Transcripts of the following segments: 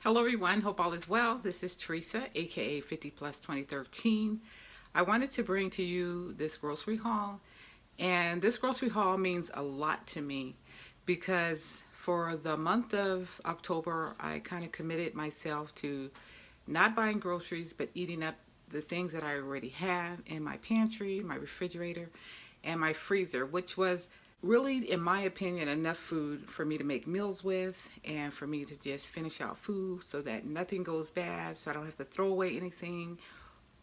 Hello everyone, hope all is well. This is Theresa, aka 50 Plus 2013. I wanted to bring to you this grocery haul, and this grocery haul means a lot to me because for the month of October, I kind of committed myself to not buying groceries but eating up the things that I already have in my pantry, my refrigerator, and my freezer, which was really, in my opinion, enough food for me to make meals with and for me to just finish out food so that nothing goes bad, so I don't have to throw away anything,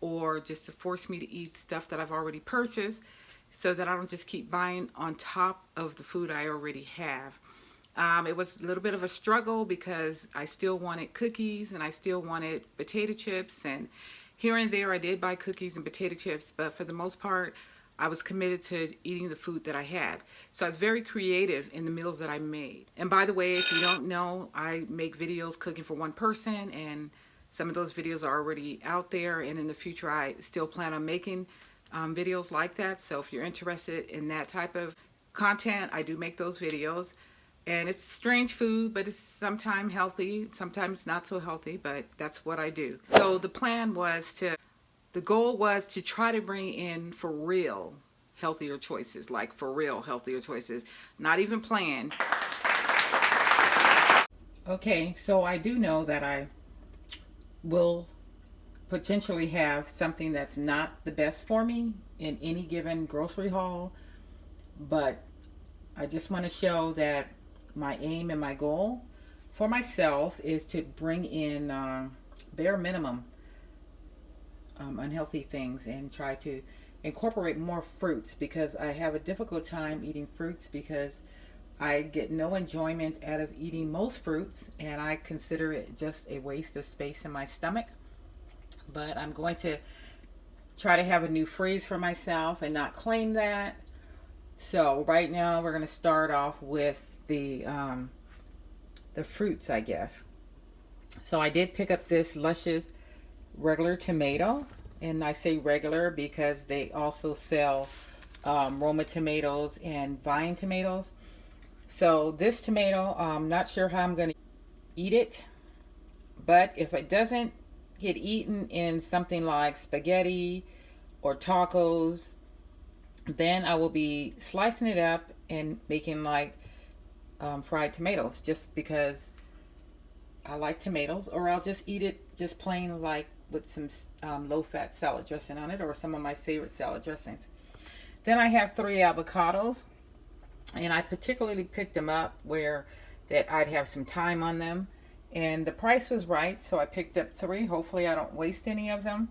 or just to force me to eat stuff that I've already purchased so that I don't just keep buying on top of the food I already have. It was a little bit of a struggle because I still wanted cookies and I still wanted potato chips, and here and there I did buy cookies and potato chips, but for the most part I was committed to eating the food that I had. So I was very creative in the meals that I made. And by the way, if you don't know, I make videos cooking for one person, and some of those videos are already out there, and in the future I still plan on making videos like that. So if you're interested in that type of content, I do make those videos. And it's strange food, but it's sometimes healthy, sometimes not so healthy, but that's what I do. So the goal was to try to bring in for real healthier choices, like for real healthier choices, not even planned. Okay, so I do know that I will potentially have something that's not the best for me in any given grocery haul, but I just want to show that my aim and my goal for myself is to bring in bare minimum unhealthy things and try to incorporate more fruits, because I have a difficult time eating fruits because I get no enjoyment out of eating most fruits, and I consider it just a waste of space in my stomach. But I'm going to try to have a new phrase for myself and not claim that. So right now we're going to start off with the fruits, I guess. So I did pick up this luscious regular tomato, and I say regular because they also sell Roma tomatoes and vine tomatoes. So this tomato, I'm not sure how I'm going to eat it, but if it doesn't get eaten in something like spaghetti or tacos, then I will be slicing it up and making like fried tomatoes, just because I like tomatoes, or I'll just eat it just plain, like with some low-fat salad dressing on it, or some of my favorite salad dressings. Then I have 3 avocados, and I particularly picked them up where that I'd have some time on them, and the price was right, so I picked up 3. Hopefully I don't waste any of them.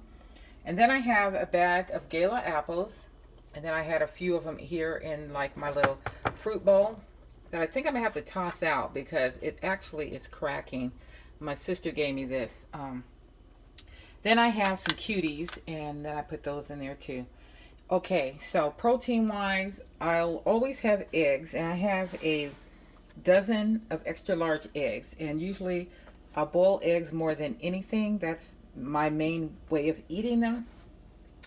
And then I have a bag of Gala apples, and then I had a few of them here in like my little fruit bowl that I think I'm gonna have to toss out because it actually is cracking. My sister gave me this. Then I have some cuties, and then I put those in there too. Okay, so protein wise, I'll always have eggs, and I have a dozen of extra large eggs, and usually I'll boil eggs more than anything. That's my main way of eating them.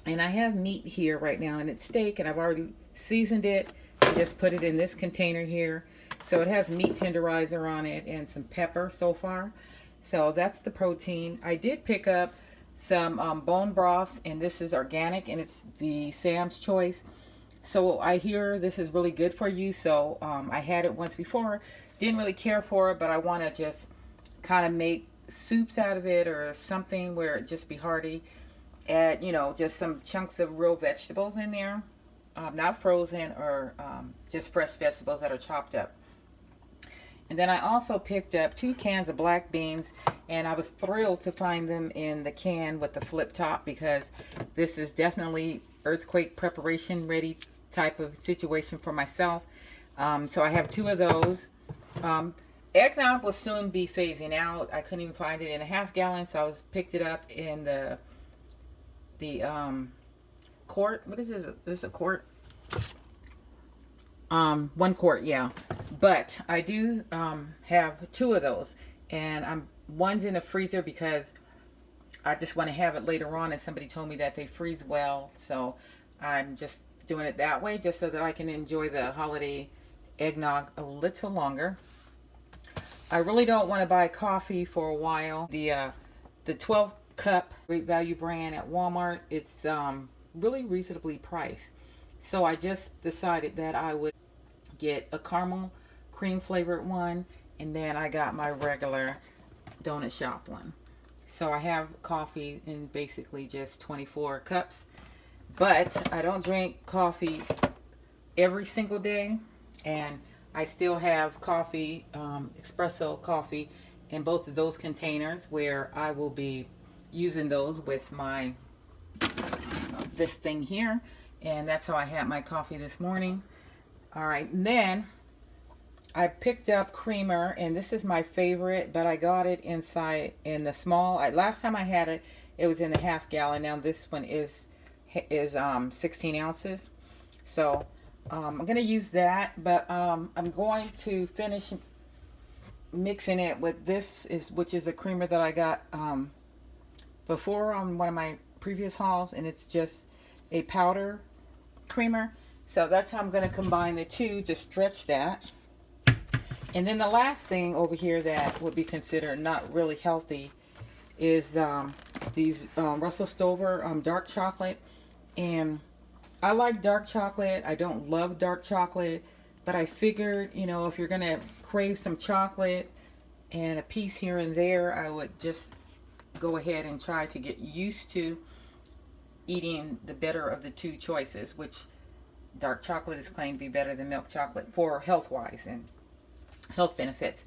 And I have meat here right now, and it's steak, and I've already seasoned it and just put it in this container here. So it has meat tenderizer on it and some pepper so far. So that's the protein. I did pick up some bone broth, and this is organic, and it's the Sam's Choice. So I hear this is really good for you. So I had it once before, didn't really care for it, but I want to just kind of make soups out of it or something where it just be hearty. Add, just some chunks of real vegetables in there, not frozen, or just fresh vegetables that are chopped up. And then I also picked up 2 cans of black beans, and I was thrilled to find them in the can with the flip top, because this is definitely earthquake preparation ready type of situation for myself. So I have 2 of those. Eggnog will soon be phasing out. I couldn't even find it in a half gallon, so I picked it up in the quart. What is this? Is this a quart? 1 quart, yeah. But I do have 2 of those, and one's in the freezer because I just want to have it later on, and somebody told me that they freeze well, so I'm just doing it that way just so that I can enjoy the holiday eggnog a little longer. I really don't want to buy coffee for a while. The 12 cup Great Value brand at Walmart, it's really reasonably priced. So I just decided that I would get a caramel cream flavored one, and then I got my regular donut shop one. So I have coffee in basically just 24 cups, but I don't drink coffee every single day, and I still have coffee, espresso coffee, in both of those containers where I will be using those with my this thing here, and that's how I had my coffee this morning. All right, and then I picked up creamer, and this is my favorite, but I got it inside in the small. Last time I had it, it was in the half gallon. Now this one is 16 ounces. So I'm gonna use that, but I'm going to finish mixing it with which is a creamer that I got before on one of my previous hauls, and it's just a powder creamer. So that's how I'm going to combine the two to stretch that. And then the last thing over here that would be considered not really healthy is these Russell Stover dark chocolate. And I like dark chocolate. I don't love dark chocolate, but I figured, you know, if you're going to crave some chocolate and a piece here and there, I would just go ahead and try to get used to eating the better of the two choices, which dark chocolate is claimed to be better than milk chocolate for health-wise and health benefits.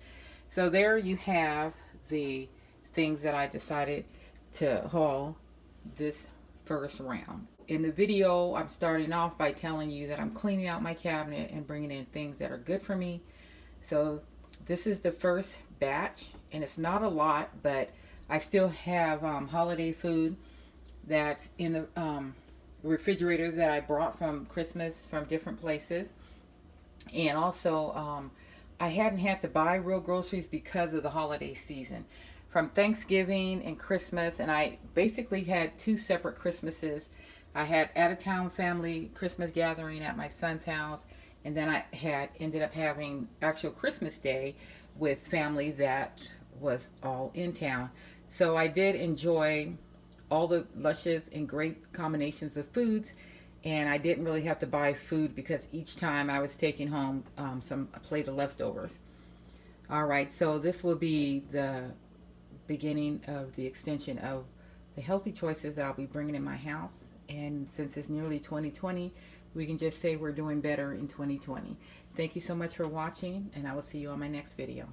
So there you have the things that I decided to haul this first round. In the video, I'm starting off by telling you that I'm cleaning out my cabinet and bringing in things that are good for me. So this is the first batch, and it's not a lot, but I still have holiday food that's in the refrigerator that I brought from Christmas from different places. And also I hadn't had to buy real groceries because of the holiday season from Thanksgiving and Christmas, and I basically had two separate Christmases. I had out-of-town family Christmas gathering at my son's house, and then I had ended up having actual Christmas Day with family that was all in town. So I did enjoy all the luscious and great combinations of foods, and I didn't really have to buy food because each time I was taking home a plate of leftovers. All right, so this will be the beginning of the extension of the healthy choices that I'll be bringing in my house. And since it's nearly 2020, we can just say we're doing better in 2020. Thank you so much for watching, and I will see you on my next video.